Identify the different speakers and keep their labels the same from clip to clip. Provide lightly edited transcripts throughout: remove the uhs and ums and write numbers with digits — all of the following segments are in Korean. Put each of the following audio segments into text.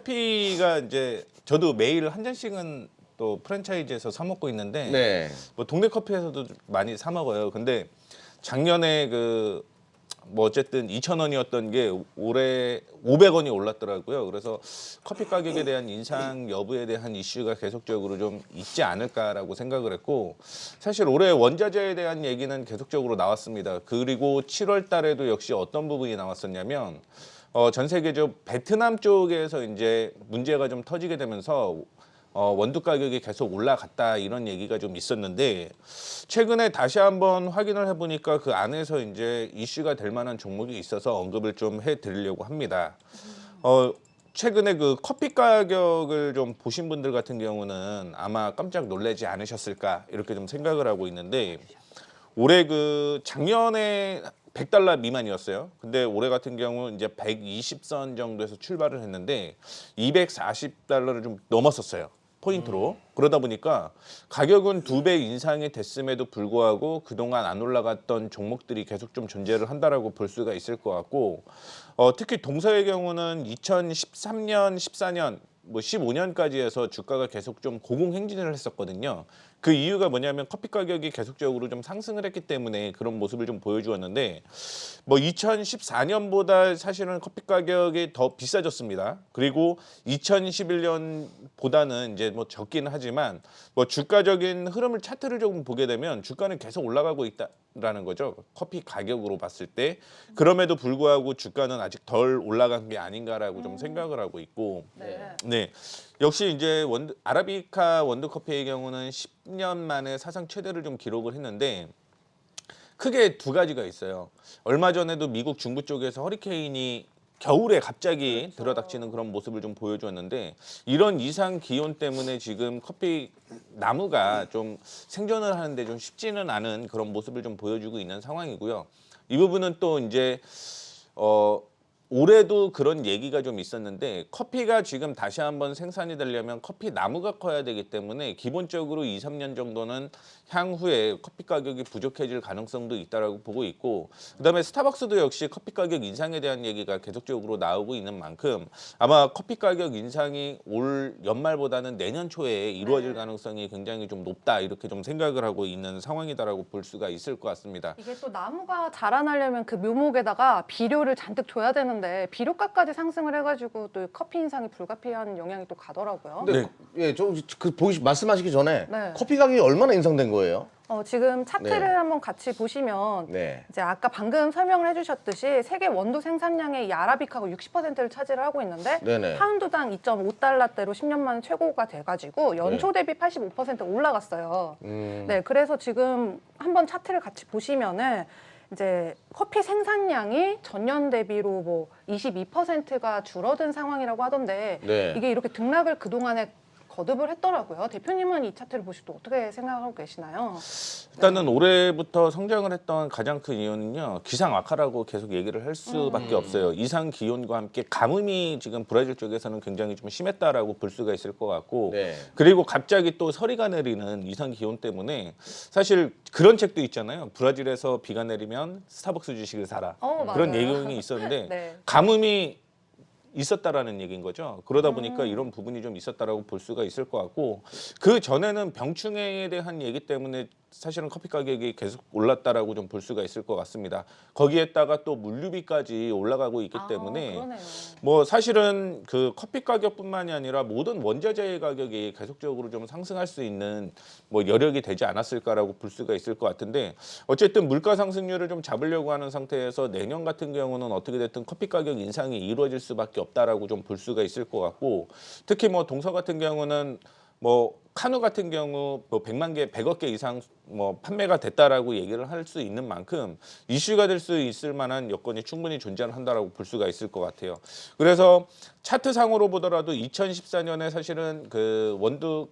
Speaker 1: 커피가 이제 저도 매일 한 잔씩은 또 프랜차이즈에서 사 먹고 있는데
Speaker 2: 네.
Speaker 1: 뭐 동네 커피에서도 많이 사 먹어요. 근데 작년에 그 뭐 어쨌든 2,000원이었던 게 올해 500원이 올랐더라고요. 그래서 커피 가격에 대한 인상 여부에 대한 이슈가 계속적으로 좀 있지 않을까라고 생각을 했고, 사실 올해 원자재에 대한 얘기는 계속적으로 나왔습니다. 그리고 7월 달에도 역시 어떤 부분이 나왔었냐면 전 세계적 베트남 쪽에서 이제 문제가 좀 터지게 되면서 원두 가격이 계속 올라갔다 이런 얘기가 좀 있었는데, 최근에 다시 한번 확인을 해보니까 그 안에서 이제 이슈가 될 만한 종목이 있어서 언급을 좀 해드리려고 합니다. 최근에 그 커피 가격을 좀 보신 분들 같은 경우는 아마 깜짝 놀라지 않으셨을까 이렇게 좀 생각을 하고 있는데, 올해 그 작년에 100달러 미만이었어요. 근데 올해 같은 경우 이제 120선 정도에서 출발을 했는데 240달러를 좀 넘었었어요. 포인트로. 그러다 보니까 가격은 2배 인상이 됐음에도 불구하고 그동안 안 올라갔던 종목들이 계속 좀 존재를 한다라고 볼 수가 있을 것 같고, 특히 동서의 경우는 2013년, 14년, 뭐 15년까지 해서 주가가 계속 좀 고공행진을 했었거든요. 그 이유가 뭐냐면 커피 가격이 계속적으로 좀 상승을 했기 때문에 그런 모습을 좀 보여주었는데, 뭐 2014년보다 사실은 커피 가격이 더 비싸졌습니다. 그리고 2011년보다는 이제 뭐 적기는 하지만 뭐 주가적인 흐름을 차트를 조금 보게 되면 주가는 계속 올라가고 있다라는 거죠. 커피 가격으로 봤을 때. 그럼에도 불구하고 주가는 아직 덜 올라간 게 아닌가라고 좀 생각을 하고 있고, 네. 역시 이제 아라비카 원두 커피의 경우는 10년 만에 사상 최대를 좀 기록을 했는데, 크게 두 가지가 있어요. 얼마 전에도 미국 중부 쪽에서 허리케인이 겨울에 갑자기 들어닥치는 그런 모습을 좀 보여주었는데, 이런 이상 기온 때문에 지금 커피 나무가 좀 생존을 하는데 좀 쉽지는 않은 그런 모습을 좀 보여주고 있는 상황이고요. 이 부분은 또 이제 올해도 그런 얘기가 좀 있었는데, 커피가 지금 다시 한번 생산이 되려면 커피 나무가 커야 되기 때문에 기본적으로 2, 3년 정도는 향후에 커피 가격이 부족해질 가능성도 있다라고 보고 있고, 그다음에 스타벅스도 역시 커피 가격 인상에 대한 얘기가 계속적으로 나오고 있는 만큼 아마 커피 가격 인상이 올 연말보다는 내년 초에 이루어질 가능성이 굉장히 좀 높다 이렇게 좀 생각을 하고 있는 상황이다라고 볼 수가 있을 것 같습니다.
Speaker 3: 이게 또 나무가 자라나려면 그 묘목에다가 비료를 잔뜩 줘야 되는데 비료가까지 상승을 해가지고 또 커피 인상이 불가피한 영향이 또 가더라고요.
Speaker 2: 근데 예, 말씀하시기 전에
Speaker 3: 네.
Speaker 2: 커피 가격이 얼마나 인상된 거예요?
Speaker 3: 지금 차트를
Speaker 2: 네.
Speaker 3: 한번 같이 보시면
Speaker 2: 네.
Speaker 3: 이제 아까 방금 설명을 해주셨듯이 세계 원두 생산량의 이 아라비카가 60%를 차지를 하고 있는데,
Speaker 2: 네네.
Speaker 3: 파운드당 2.5달러대로 10년 만에 최고가 돼가지고 연초 대비 85% 올라갔어요. 네, 그래서 지금 한번 차트를 같이 보시면은 이제 커피 생산량이 전년 대비로 뭐 22%가 줄어든 상황이라고 하던데,
Speaker 2: 네.
Speaker 3: 이게 이렇게 등락을 그동안에 거듭을 했더라고요. 대표님은 이 차트를 보시고 어떻게 생각하고 계시나요?
Speaker 1: 일단은 올해부터 성장을 했던 가장 큰 이유는요, 기상 악화라고 계속 얘기를 할 수밖에 없어요. 이상 기온과 함께 가뭄이 지금 브라질 쪽에서는 굉장히 좀 심했다라고 볼 수가 있을 것 같고,
Speaker 2: 네.
Speaker 1: 그리고 갑자기 또 서리가 내리는 이상 기온 때문에 사실 그런 책도 있잖아요. 브라질에서 비가 내리면 스타벅스 주식을 사라. 그런
Speaker 3: 맞아요.
Speaker 1: 내용이 있었는데
Speaker 3: 네.
Speaker 1: 가뭄이 있었다라는 얘기인 거죠. 그러다 보니까 이런 부분이 좀 있었다라고 볼 수가 있을 것 같고, 그 전에는 병충해에 대한 얘기 때문에 사실은 커피 가격이 계속 올랐다라고 좀 볼 수가 있을 것 같습니다. 거기에다가 또 물류비까지 올라가고 있기 때문에
Speaker 3: 그러네요.
Speaker 1: 뭐 사실은 그 커피 가격뿐만이 아니라 모든 원자재 가격이 계속적으로 좀 상승할 수 있는 뭐 여력이 되지 않았을까라고 볼 수가 있을 것 같은데, 어쨌든 물가 상승률을 좀 잡으려고 하는 상태에서 내년 같은 경우는 어떻게 됐든 커피 가격 인상이 이루어질 수밖에 없다라고 좀 볼 수가 있을 것 같고, 특히 뭐 동서 같은 경우는 뭐 카누 같은 경우 뭐 100만 개, 100억 개 이상 뭐 판매가 됐다라고 얘기를 할 수 있는 만큼 이슈가 될 수 있을 만한 여건이 충분히 존재한다라고 볼 수가 있을 것 같아요. 그래서 차트상으로 보더라도 2014년에 사실은 그 원두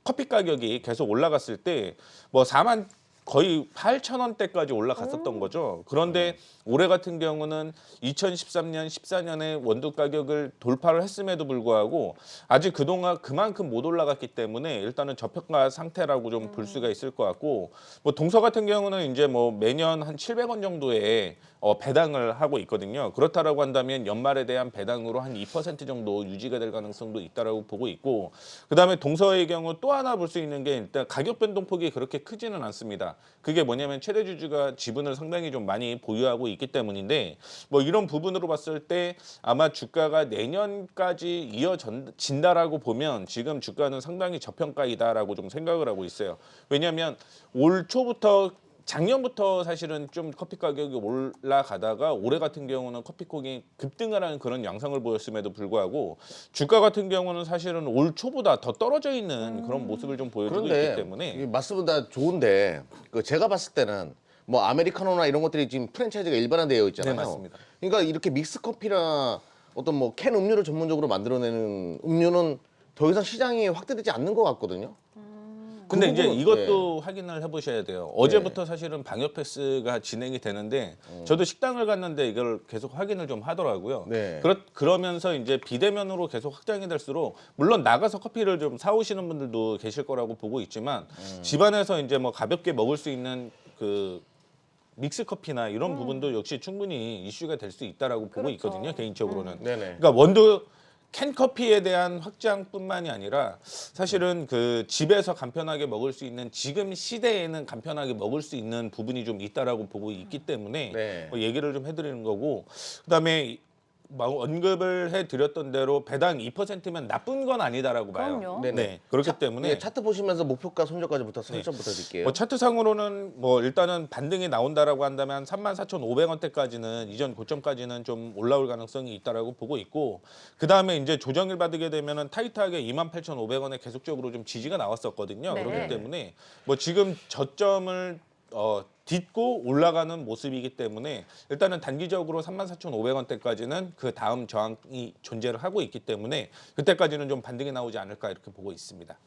Speaker 1: 커피 가격이 계속 올라갔을 때 뭐 4만 거의 8,000원대까지 올라갔었던 거죠. 그런데 올해 같은 경우는 2013년, 14년에 원두 가격을 돌파를 했음에도 불구하고 아직 그동안 그만큼 못 올라갔기 때문에 일단은 저평가 상태라고 좀 볼 수가 있을 것 같고, 뭐 동서 같은 경우는 이제 뭐 매년 한 700원 정도의 배당을 하고 있거든요. 그렇다라고 한다면 연말에 대한 배당으로 한 2% 정도 유지가 될 가능성도 있다라고 보고 있고, 그다음에 동서의 경우 또 하나 볼 수 있는 게 일단 가격 변동폭이 그렇게 크지는 않습니다. 그게 뭐냐면 최대 주주가 지분을 상당히 좀 많이 보유하고 있기 때문인데, 뭐 이런 부분으로 봤을 때 아마 주가가 내년까지 이어진다라고 보면 지금 주가는 상당히 저평가이다라고 좀 생각을 하고 있어요. 왜냐하면 올 초부터 작년부터 사실은 좀 커피 가격이 올라가다가 올해 같은 경우는 커피콩이 급등을 하는 그런 양상을 보였음에도 불구하고 주가 같은 경우는 사실은 올 초보다 더 떨어져 있는 그런 모습을 좀 보여주고 있기
Speaker 2: 그런데
Speaker 1: 때문에
Speaker 2: 이 말씀은 다 좋은데 그 제가 봤을 때는 뭐 아메리카노나 이런 것들이 지금 프랜차이즈가 일반화되어 있잖아요.
Speaker 1: 네, 맞습니다.
Speaker 2: 그러니까 이렇게 믹스 커피나 어떤 뭐 캔 음료를 전문적으로 만들어내는 음료는 더 이상 시장이 확대되지 않는 것 같거든요.
Speaker 1: 근데
Speaker 2: 그
Speaker 1: 이제
Speaker 2: 부분은,
Speaker 1: 이것도 확인을 해보셔야 돼요. 어제부터 사실은 방역 패스가 진행이 되는데 저도 식당을 갔는데 이걸 계속 확인을 좀 하더라고요.
Speaker 2: 네.
Speaker 1: 그러면서 이제 비대면으로 계속 확장이 될수록 물론 나가서 커피를 좀 사오시는 분들도 계실 거라고 보고 있지만 집안에서 이제 뭐 가볍게 먹을 수 있는 그 믹스 커피나 이런 부분도 역시 충분히 이슈가 될 수 있다라고 보고
Speaker 3: 그렇죠.
Speaker 1: 있거든요. 개인적으로는.
Speaker 2: 네네.
Speaker 1: 그러니까 원두 캔 커피에 대한 확장뿐만이 아니라 사실은 그 집에서 간편하게 먹을 수 있는 지금 시대에는 간편하게 먹을 수 있는 부분이 좀 있다라고 보고 있기 때문에
Speaker 2: 네.
Speaker 1: 뭐 얘기를 좀 해드리는 거고, 그다음에 언급을 해드렸던 대로 배당 2%면 나쁜 건 아니다라고 봐요.
Speaker 3: 그럼요.
Speaker 2: 네네.
Speaker 1: 네, 그렇기 때문에
Speaker 2: 예, 차트 보시면서 목표가 손절까지부터 설정 부탁드릴게요.
Speaker 1: 뭐 차트상으로는 뭐 일단은 반등이 나온다라고 한다면 34,500원대까지는 이전 고점까지는 좀 올라올 가능성이 있다라고 보고 있고, 그 다음에 이제 조정을 받게 되면은 타이트하게 28,500원에 계속적으로 좀 지지가 나왔었거든요.
Speaker 3: 네.
Speaker 1: 그렇기 때문에 뭐 지금 저점을 딛고 올라가는 모습이기 때문에 일단은 단기적으로 34,500원대까지는 그 다음 저항이 존재를 하고 있기 때문에 그때까지는 좀 반등이 나오지 않을까 이렇게 보고 있습니다.